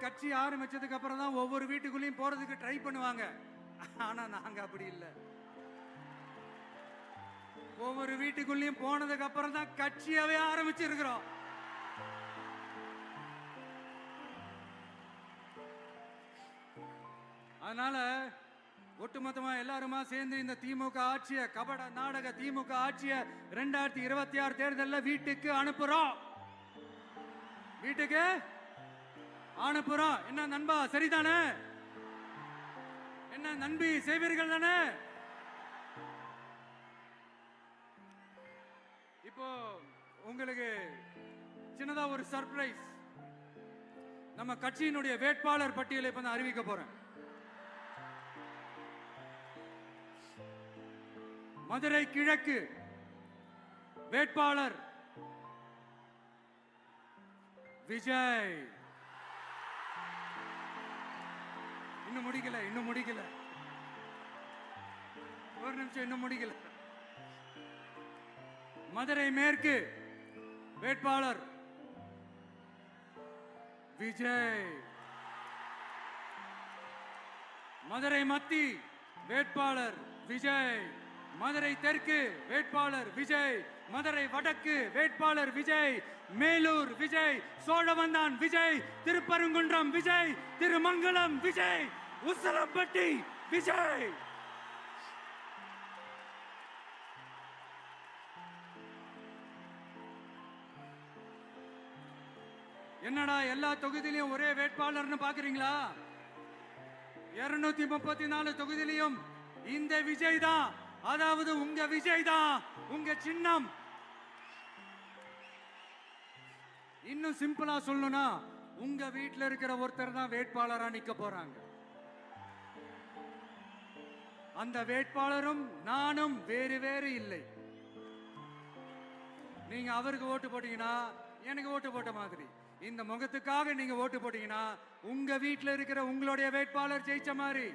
கட்சி ஆரம்பிச்சதுக்கு அப்புறம் தான் ஒவ்வொரு வீட்டுக்குள்ளேயும் போறதுக்கு ட்ரை பண்ணுவாங்க. ஆனா நாங்க அப்படி இல்லை. ஒவ்வொரு வீட்டுக்குள்ளேயும் போனதுக்கு அப்புறம் தான் கட்சியாவே ஆரம்பிச்சிருக்கிறோம். அதனால ஒட்டுமொத்தமா எல்லாருமா சேர்ந்து இந்த திமுக ஆட்சிய, கபட நாடக திமுக ஆட்சிய 2026 தேர்தலில் வீட்டுக்கு அனுப்புறோம். வீட்டுக்கு அனுப்புறோம். என்ன நண்பா, சரிதானே? என்ன நண்பி, செய்வீர்கள் தானே? இப்போ உங்களுக்கு சின்னதா ஒரு சர்ப்ரைஸ். நம்ம கட்சியினுடைய வேட்பாளர் பட்டியலை இப்ப நான் அறிவிக்க போறேன். மதுரை கிழக்கு வேட்பாளர் விஜய். இன்னும் முடிக்கல. ஒரு நிமிஷம், இன்னும் முடிக்கல. மதுரை மேற்கு வேட்பாளர் விஜய். மதுரை மத்தி வேட்பாளர் விஜய். மதுரை தெற்கு வேட்பாளர் விஜய். மதுரை வடக்கு வேட்பாளர் விஜய். மேலூர் விஜய். சோழவந்தான் விஜய். திருப்பரங்குன்றம் விஜய். திருமங்கலம் விஜய். உசிலம்பட்டி விஜய். என்னடா எல்லா தொகுதியிலையும் ஒரே வேட்பாளர்னு பாக்குறீங்களா? 234 தொகுதியிலையும் இந்த விஜய் தான். அதாவது உங்க விஜய் தான் உங்க சின்னம். இன்னும் சிம்பிளா சொல்லணும்னா, உங்க வீட்டில் இருக்கிற ஒருத்தர் தான் வேட்பாளரா நிக்க போறாங்க. அந்த வேட்பாளரும் நானும் வேறு வேறு இல்லை. நீங்க அவருக்கு ஓட்டு போட்டீங்கன்னா எனக்கு ஓட்டு போட்ட மாதிரி. இந்த முகத்துக்காக நீங்க ஓட்டு போட்டீங்கன்னா உங்க வீட்டில் இருக்கிற உங்களுடைய வேட்பாளர் ஜெயிச்ச மாதிரி.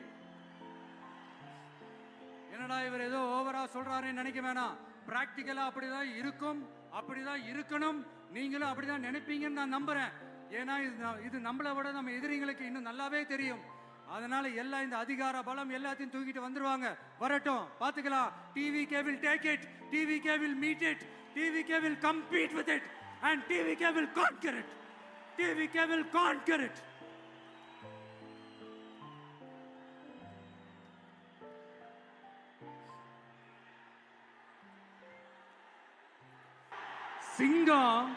என்னடா இவர் ஏதோ ஓவரா சொல்றாருன்னு நினைக்க வேணாம். பிராக்டிக்கலா அப்படிதான் இருக்கும், அப்படிதான் இருக்கணும். நீங்களும் அப்படிதான் நினைப்பீங்கன்னு நான் நம்புறேன். ஏன்னா இது நம்மளை விட நம்ம எதிரிங்களுக்கு இன்னும் நல்லாவே தெரியும். அதனால எல்லாம் இந்த அதிகார பலம் எல்லாத்தையும் தூக்கிட்டு வந்துருவாங்க. வரட்டும், பாத்துக்கலாம். TVK will take it, TVK will meet it, TVK will compete with it, and TVK will conquer it. TVK will conquer it. சிங்கம்